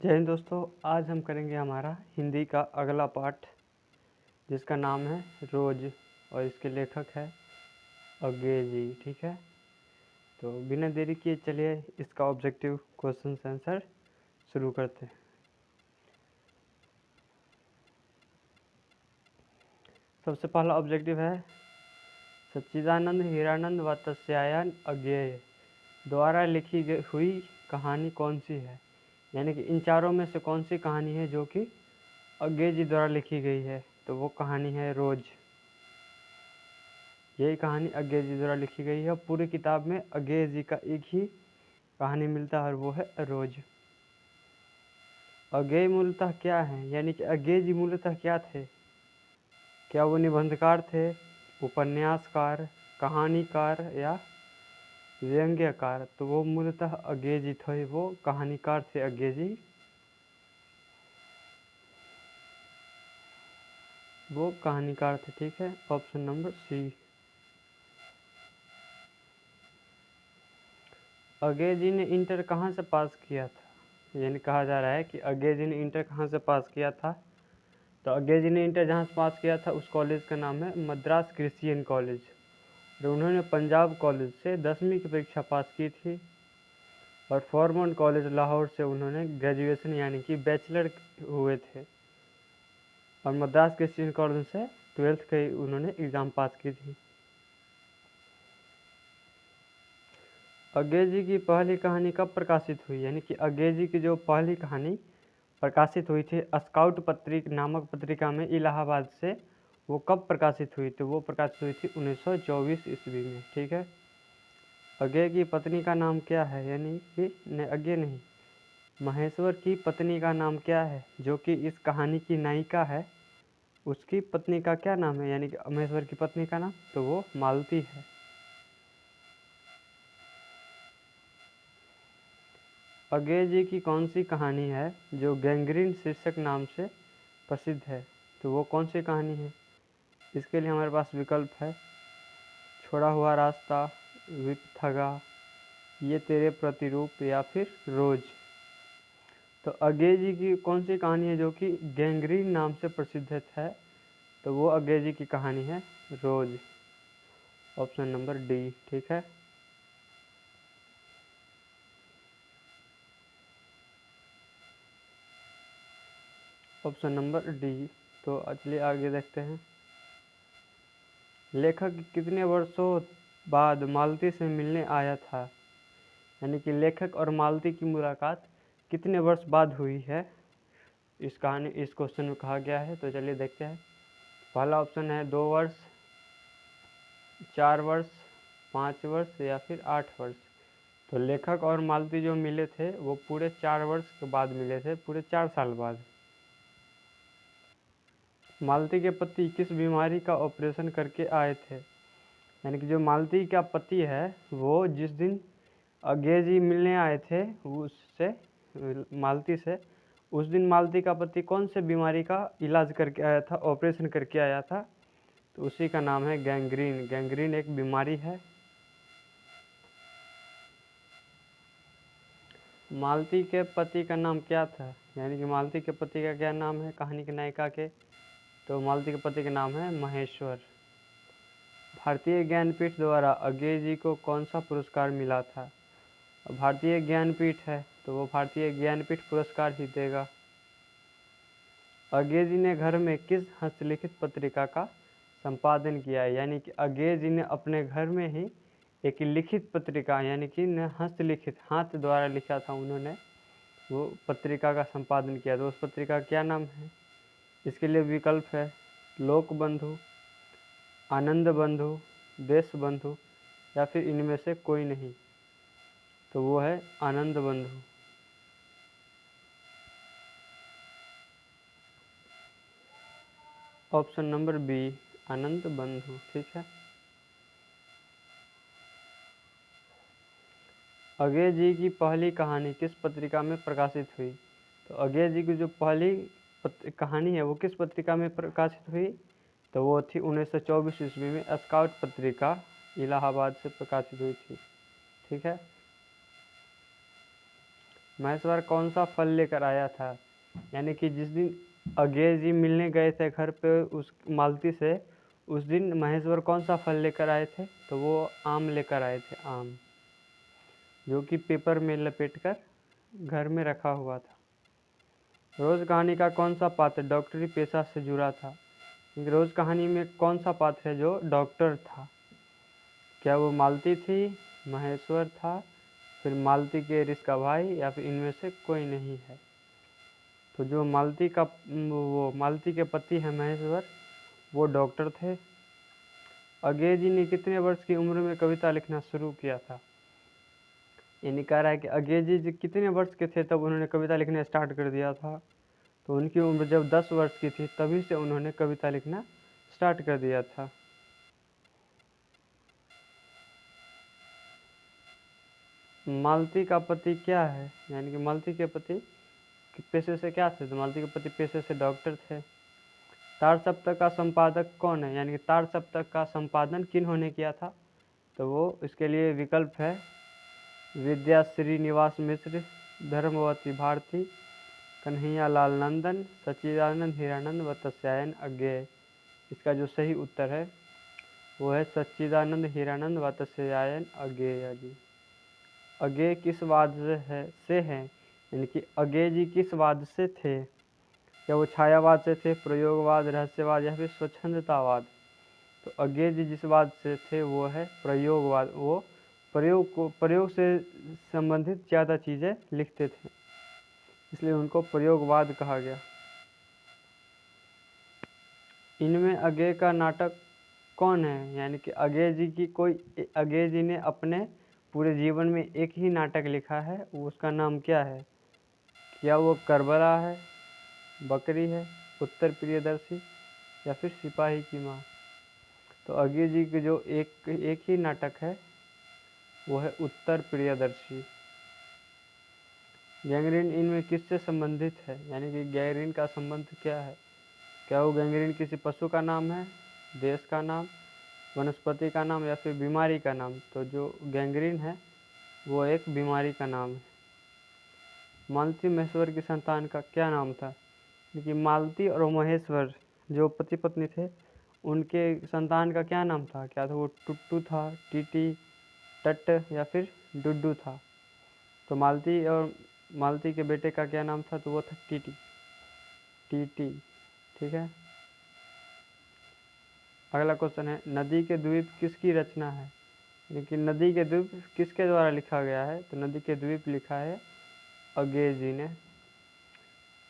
जय हिंद दोस्तों। आज हम करेंगे हमारा हिंदी का अगला पाठ जिसका नाम है रोज और इसके लेखक है अज्ञे जी। ठीक है, तो बिना देरी किए चलिए इसका ऑब्जेक्टिव क्वेश्चन आंसर शुरू करते हैं। सबसे पहला ऑब्जेक्टिव है सच्चिदानंद हीरानंद व तस्यायन अज्ञेय द्वारा लिखी हुई कहानी कौन सी है। यानी कि इन चारों में से कौन सी कहानी है जो कि अज्ञे जी द्वारा लिखी गई है। तो वो कहानी है रोज। यही कहानी अज्ञे जी द्वारा लिखी गई है। पूरी किताब में अज्ञे जी का एक ही कहानी मिलता है और वो है रोज। अज्ञे मूलतः क्या है, यानी कि अज्ञे जी मूलतः क्या थे। क्या वो निबंधकार थे, उपन्यासकार, कहानीकार या व्यंग्यकार। तो वो मूलतः अज्ञे जी थे, वो कहानीकार थे अज्ञे जी। वो कहानीकार थे। ठीक है, ऑप्शन नंबर सी। अज्ञे जी ने इंटर कहाँ से पास किया था। यानी कहा जा रहा है कि अज्ञे जी ने इंटर कहाँ से पास किया था। तो अज्ञे जी ने इंटर जहाँ से पास किया था उस कॉलेज का नाम है मद्रास क्रिश्चियन कॉलेज। और उन्होंने पंजाब कॉलेज से 10वीं की परीक्षा पास की थी और फॉरमोंट कॉलेज लाहौर से उन्होंने ग्रेजुएशन यानी कि बैचलर हुए थे। और मद्रास क्रिश्चियन कॉलेज से 12th के उन्होंने एग्ज़ाम पास की थी। अज्ञे जी की पहली कहानी कब प्रकाशित हुई। यानी कि अज्ञे जी की जो पहली कहानी प्रकाशित हुई थी स्काउट पत्रिका नामक पत्रिका में इलाहाबाद से, वो कब प्रकाशित हुई थी। वो प्रकाशित हुई थी 1924 ईस्वी में। ठीक है, अज्ञे की पत्नी का नाम क्या है। यानी कि अज्ञे नहीं, महेश्वर की पत्नी का नाम क्या है जो कि इस कहानी की नायिका है। उसकी पत्नी का क्या नाम है, यानी कि महेश्वर की पत्नी का नाम, तो वो मालती है। अज्ञे जी की कौन सी कहानी है जो गैंग्रीन शीर्षक नाम से प्रसिद्ध है। तो वो कौन सी कहानी है। इसके लिए हमारे पास विकल्प है छोड़ा हुआ रास्ता, विपथगा, ये तेरे प्रतिरूप या फिर रोज। तो अज्ञे जी की कौन सी कहानी है जो कि गैंग्रीन नाम से प्रसिद्ध है। तो वो अज्ञे जी की कहानी है रोज, ऑप्शन नंबर डी। ठीक है, ऑप्शन नंबर डी। तो चलिए आगे देखते हैं। लेखक कितने वर्षों बाद मालती से मिलने आया था। यानी कि लेखक और मालती की मुलाकात कितने वर्ष बाद हुई है, इस क्वेश्चन में कहा गया है। तो चलिए देखते हैं। पहला ऑप्शन है 2 वर्ष, 4 वर्ष, 5 वर्ष या फिर 8 वर्ष। तो लेखक और मालती जो मिले थे वो पूरे 4 वर्ष के बाद मिले थे, पूरे 4 साल बाद। मालती के पति किस बीमारी का ऑपरेशन करके आए थे। यानी कि जो मालती का पति है वो जिस दिन अज्ञे जी मिलने आए थे उससे, मालती से, उस दिन मालती का पति कौन से बीमारी का इलाज करके आया था, ऑपरेशन करके आया था। तो उसी का नाम है गैंग्रीन। गैंग्रीन एक बीमारी है। मालती के पति का नाम क्या था। यानी कि मालती के पति का क्या नाम है कहानी की नायिका के। तो मालती के पति का नाम है महेश्वर। भारतीय ज्ञानपीठ द्वारा अज्ञे जी को कौन सा पुरस्कार मिला था। भारतीय ज्ञानपीठ है तो वो भारतीय ज्ञानपीठ पुरस्कार ही देगा। अज्ञे जी ने घर में किस हस्तलिखित पत्रिका का संपादन किया है। यानी कि अज्ञे जी ने अपने घर में ही एक लिखित पत्रिका, यानी कि हस्तलिखित, हाथ द्वारा लिखा था उन्होंने, वो पत्रिका का संपादन किया। तो उस पत्रिका का क्या नाम है। इसके लिए विकल्प है लोक बंधु, आनंद बंधु, देश बंधु या फिर इनमें से कोई नहीं। तो वो है आनंद बंधु, ऑप्शन नंबर बी, आनंद बंधु। ठीक है, अज्ञे जी की पहली कहानी किस पत्रिका में प्रकाशित हुई। तो अज्ञे जी की जो पहली कहानी है वो किस पत्रिका में प्रकाशित हुई। तो वो थी 1924 ईस्वी में स्काउट पत्रिका इलाहाबाद से प्रकाशित हुई थी। ठीक है, महेश्वर कौन सा फल लेकर आया था? यानी कि जिस दिन अज्ञे जी मिलने गए थे घर पे उस मालती से, उस दिन महेश्वर कौन सा फल लेकर आए थे? तो वो आम लेकर आए थे, आम, जो कि पेपर में लपेटकर घर में रखा हुआ था। रोज़ कहानी का कौन सा पात्र डॉक्टरी पेशा से जुड़ा था? रोज़ कहानी में कौन सा पात्र है जो डॉक्टर था? क्या वो मालती थी, महेश्वर था, फिर मालती के रिश्का भाई, या फिर इनमें से कोई नहीं है? तो जो वो मालती के पति हैं महेश्वर, वो डॉक्टर थे। अज्ञे जी ने कितने वर्ष की उम्र में कविता लिखना शुरू किया था? यानी कह रहा है कि अज्ञे जी कितने वर्ष के थे तब उन्होंने कविता लिखना स्टार्ट कर दिया था? तो उनकी उम्र जब 10 वर्ष की थी तभी से उन्होंने कविता लिखना स्टार्ट कर दिया था। मालती का पति क्या है? यानी कि मालती के पति पेशे से क्या थे? तो मालती के पति पेशे से डॉक्टर थे। तार सप्तक का संपादक कौन है? यानी कि तार सप्तक का संपादन किन्होंने किया था? तो वो इसके लिए विकल्प है विद्या श्रीनिवास मिश्र, धर्मवती भारती, कन्हैया लाल नंदन, सच्चिदानंद हीरानंद व तत्स्यायन अज्ञेय। इसका जो सही उत्तर है वो है सच्चिदानंद हीरानंद व तत्स्यायन अज्ञेय जी। अज्ञेय किस वाद से है? यानी कि अज्ञेय जी किस वाद से थे? क्या वो छायावाद से थे, प्रयोगवाद, रहस्यवाद, या फिर स्वच्छंदतावाद? तो अज्ञेय जी जिस वाद से थे वो है प्रयोगवाद। वो प्रयोग से संबंधित ज़्यादा चीज़ें लिखते थे, इसलिए उनको प्रयोगवाद कहा गया। इनमें अज्ञेय का नाटक कौन है? यानी कि अज्ञेय जी ने अपने पूरे जीवन में एक ही नाटक लिखा है, उसका नाम क्या है? क्या वो करबला है, बकरी है, उत्तर प्रियदर्शी, या फिर सिपाही की माँ? तो अज्ञेय जी के जो एक ही नाटक है वो है उत्तर प्रियदर्शी। गैंग्रीन इनमें किससे संबंधित है? यानी कि गैंग्रीन का संबंध क्या है? क्या वो गैंग्रीन किसी पशु का नाम है, देश का नाम, वनस्पति का नाम, या फिर बीमारी का नाम? तो जो गैंग्रीन है वो एक बीमारी का नाम है। मालती महेश्वर की संतान का क्या नाम था? क्योंकि मालती और महेश्वर जो पति पत्नी थे उनके संतान का क्या नाम था? क्या था वो टुट्टू था, टीटी, टट, या फिर डुड्डू था? तो मालती के बेटे का क्या नाम था? तो वो था टीटी, टीटी। ठीक है। अगला क्वेश्चन है नदी के द्वीप किसकी रचना है? लेकिन नदी के द्वीप किसके द्वारा लिखा गया है? तो नदी के द्वीप लिखा है अज्ञेय जी ने।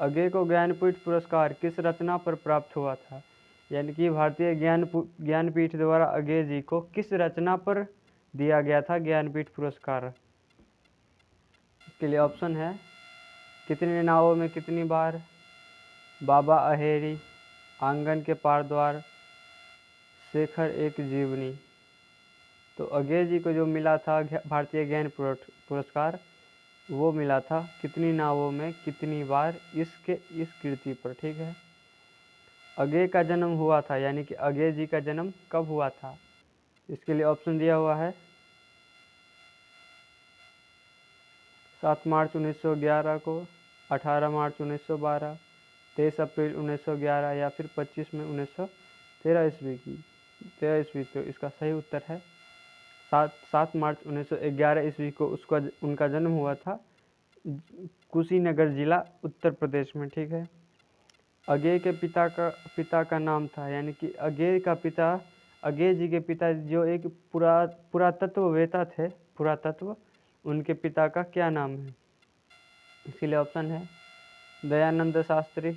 अज्ञेय को ज्ञानपीठ पुरस्कार किस रचना पर प्राप्त हुआ था? यानी कि भारतीय ज्ञानपीठ द्वारा अज्ञेय जी को किस रचना पर दिया गया था ज्ञानपीठ पुरस्कार? इसके लिए ऑप्शन है कितनी नावों में कितनी बार, बाबा अहेरी, आंगन के पार द्वार, शेखर एक जीवनी। तो अज्ञेय जी को जो मिला था भारतीय ज्ञान पुरस्कार वो मिला था कितनी नावों में कितनी बार इस कृति पर। ठीक है। अज्ञेय का जन्म हुआ था, यानी कि अज्ञेय जी का जन्म कब हुआ था? इसके लिए ऑप्शन दिया हुआ है 7 मार्च 1911 को, 18 मार्च 1912, 23 अप्रैल 1911, या फिर 25 मई 1913 ईस्वी। तो इसका सही उत्तर है 7 मार्च 1911 ईस्वी को उनका जन्म हुआ था कुशीनगर जिला उत्तर प्रदेश में। ठीक है। अज्ञेय के पिता का नाम था, यानी कि अज्ञेय जी के पिता जो एक पुरातत्ववेत्ता थे, पुरातत्व, उनके पिता का क्या नाम है? इसके लिए ऑप्शन है दयानंद शास्त्री,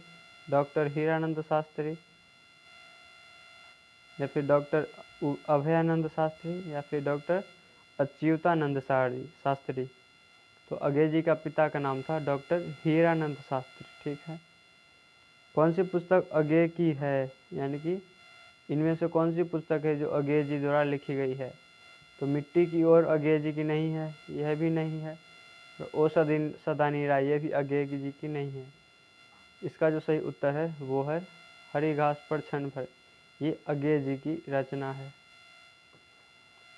डॉक्टर हीरानंद शास्त्री, या फिर डॉक्टर अभयानंद शास्त्री, या फिर डॉक्टर अच्युतानंद शास्त्री। तो अज्ञेय जी का पिता का नाम था डॉक्टर हीरानंद शास्त्री। ठीक है। कौन सी पुस्तक अज्ञेय की है? यानी कि इनमें से कौन सी पुस्तक है जो अज्ञेय जी द्वारा लिखी गई है? तो मिट्टी की ओर अज्ञेय जी की नहीं है, यह भी नहीं है। ओ सदा नीरा, यह भी अज्ञेय जी की नहीं है। इसका जो सही उत्तर है वो है हरी घास पर क्षण भर, ये अज्ञेय जी की रचना है।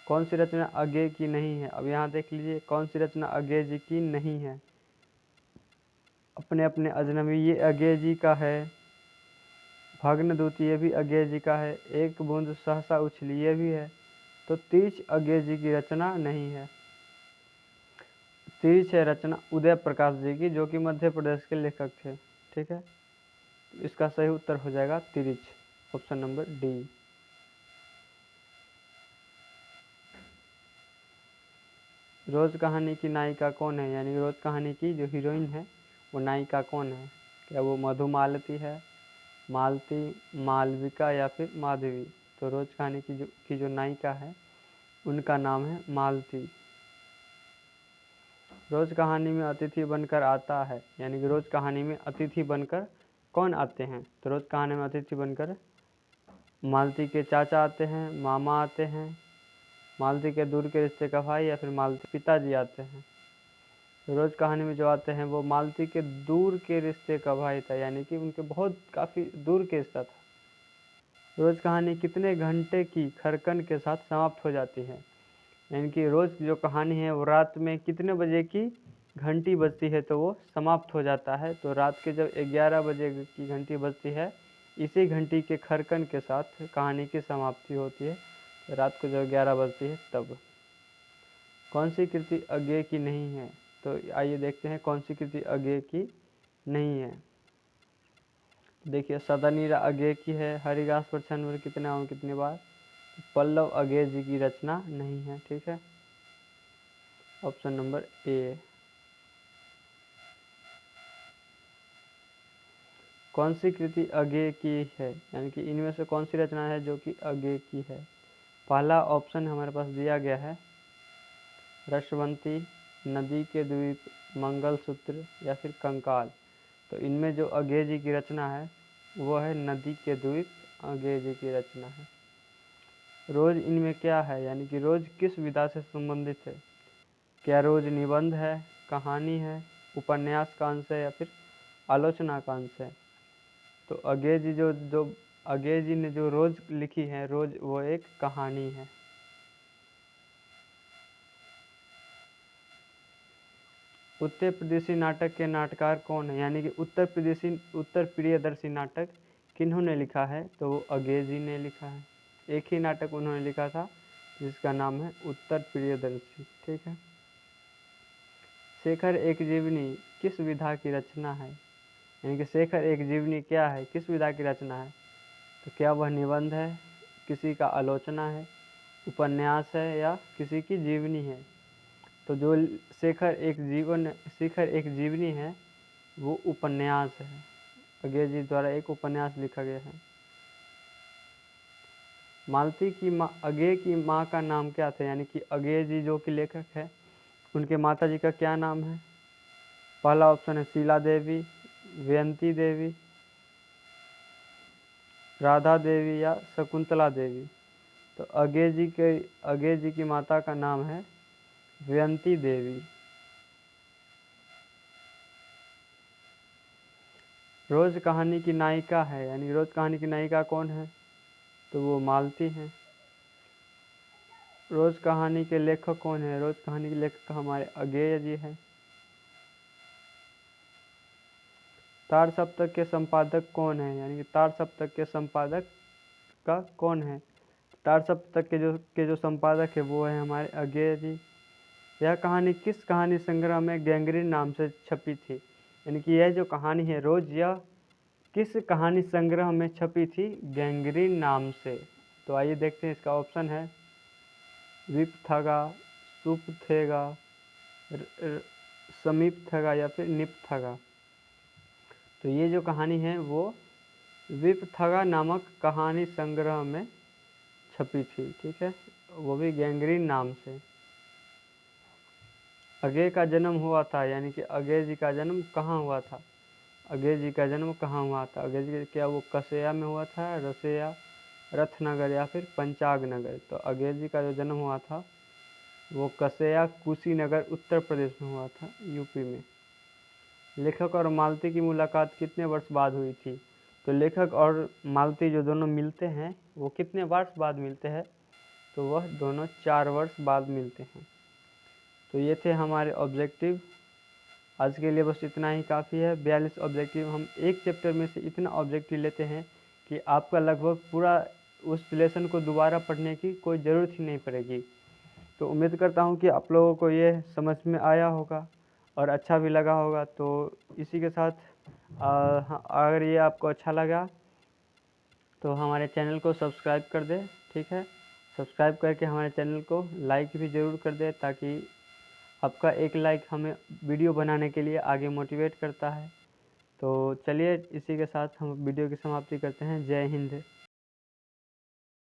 कौन सी रचना अज्ञेय की नहीं है? अब यहाँ देख लीजिए कौन सी रचना अज्ञेय जी की नहीं है। अपने अपने अजनबी, ये अज्ञेय जी का है। भग्नदूत ये भी अज्ञेय जी का है। एक बूंद सहसा उछली ये भी है। तो तीर्थ अज्ञेय जी की रचना नहीं है। तीर्थ है रचना उदय प्रकाश जी की, जो कि मध्य प्रदेश के लेखक थे। ठीक है, इसका सही उत्तर हो जाएगा तिरिच, ऑप्शन नंबर डी। रोज कहानी की नायिका कौन है, यानी रोज कहानी की जो हीरोइन है वो नायिका कौन है? क्या वो मधुमालती है, मालती, मालविका या फिर माधवी? तो रोज कहानी की जो नायिका है उनका नाम है मालती। रोज कहानी में अतिथि बनकर आता है, यानी कि रोज कहानी में अतिथि बनकर कौन आते हैं? तो रोज कहानी में अतिथि बनकर मालती के चाचा आते हैं, मामा आते हैं, मालती के दूर के रिश्ते का भाई, या फिर मालती पिताजी आते हैं। रोज कहानी में जो आते हैं वो मालती के दूर के रिश्ते का भाई था, यानी कि उनके बहुत काफ़ी दूर के रिश्ता था। रोज कहानी कितने घंटे की खरकन के साथ समाप्त हो जाती है, यानी कि रोज जो कहानी है वो रात में कितने बजे की घंटी बजती है तो वो समाप्त हो जाता है? तो रात के जब 11 बजे की घंटी बजती है, इसी घंटी के खरकन के साथ कहानी की समाप्ति होती है। तो रात को जब 11 बजती है तब। कौन सी कृति अज्ञेय की नहीं है? तो आइए देखते हैं कौन सी कृति अज्ञेय की नहीं है। देखिए, सदानीरा अज्ञेय की है। हरिदास पर छंद कितने और कितनी बार? पल्लव अज्ञेय जी की रचना नहीं है। ठीक है, ऑप्शन नंबर ए। कौन सी कृति अज्ञेय की है, यानी कि इनमें से कौन सी रचना है जो कि अज्ञेय की है? पहला ऑप्शन हमारे पास दिया गया है रसवंती, नदी के द्वीप, मंगलसूत्र या फिर कंकाल। तो इनमें जो अज्ञेय जी की रचना है वो है नदी के द्वीप, अज्ञेय जी की रचना है। रोज इनमें क्या है, यानी कि रोज किस विधा से संबंधित है? क्या रोज निबंध है, कहानी है, उपन्यास का अंश है या फिर आलोचना का अंश है? तो अज्ञेय जी जो अज्ञेय जी ने जो रोज लिखी है, रोज वो एक कहानी है। उत्तर प्रदेशी नाटक के नाटककार कौन है, यानी कि उत्तर प्रियदर्शी नाटक किन्होंने लिखा है? तो वो अज्ञेय जी ने लिखा है। एक ही नाटक उन्होंने लिखा था जिसका नाम है उत्तर प्रियदर्शी। ठीक है, शेखर एक जीवनी किस विधा की रचना है, यानी कि शेखर एक जीवनी क्या है, किस विधा की रचना है? तो क्या वह निबंध है, किसी का आलोचना है, उपन्यास है या किसी की जीवनी है? तो जो शेखर एक जीवनी है वो उपन्यास है। अज्ञेय जी द्वारा एक उपन्यास लिखा गया है। मालती की माँ, अज्ञेय की माँ का नाम क्या था, यानी कि अज्ञेय जी जो कि लेखक है उनके माता जी का क्या नाम है? पहला ऑप्शन है शीला देवी, वयंती देवी, राधा देवी या शकुंतला देवी। तो अज्ञेय जी की माता का नाम है वयंती देवी। रोज कहानी की नायिका है, यानी रोज कहानी की नायिका कौन है? तो वो मालती हैं। रोज कहानी के लेखक कौन है? रोज कहानी के लेखक हमारे अज्ञेय जी हैं। तार सप्तक के संपादक कौन है, यानी कि तार सप्तक के संपादक का कौन है? तार सप्तक के जो संपादक है वो है हमारे अज्ञेय जी। यह कहानी किस कहानी संग्रह में गैंग्रीन नाम से छपी थी, यानी कि यह जो कहानी है रोज, यह किस कहानी संग्रह में छपी थी गैंग्रीन नाम से? तो आइए देखते हैं, इसका ऑप्शन है विपथगा, सुपथेगा, समीपथगा या फिर निपथगा। तो ये जो कहानी है वो विपथगा नामक कहानी संग्रह में छपी थी। ठीक है, वो भी गैंग्रीन नाम से। अज्ञेय का जन्म हुआ था, यानी कि अज्ञेय जी का जन्म कहाँ हुआ था? अज्ञेय जी का जन्म कहाँ हुआ था? अज्ञेय जी क्या वो कसेया में हुआ था, रसेया, रथनगर या फिर पंचाग नगर? तो अज्ञेय जी का जो जन्म हुआ था वो कसेया कुशीनगर उत्तर प्रदेश में हुआ था, यूपी में। लेखक और मालती की मुलाकात कितने वर्ष बाद हुई थी? तो लेखक और मालती जो दोनों मिलते हैं वो कितने वर्ष बाद मिलते हैं? तो वह दोनों 4 वर्ष बाद मिलते हैं। तो ये थे हमारे ऑब्जेक्टिव। आज के लिए बस इतना ही काफ़ी है। 42 ऑब्जेक्टिव, हम एक चैप्टर में से इतना ऑब्जेक्टिव लेते हैं कि आपका लगभग पूरा उस लेसन को दोबारा पढ़ने की कोई ज़रूरत ही नहीं पड़ेगी। तो उम्मीद करता हूँ कि आप लोगों को ये समझ में आया होगा और अच्छा भी लगा होगा। तो इसी के साथ अगर ये आपको अच्छा लगा तो हमारे चैनल को सब्सक्राइब कर दें, ठीक है। सब्सक्राइब करके हमारे चैनल को लाइक भी ज़रूर कर दें, ताकि आपका एक लाइक हमें वीडियो बनाने के लिए आगे मोटिवेट करता है। तो चलिए इसी के साथ हम वीडियो की समाप्ति करते हैं। जय हिंद।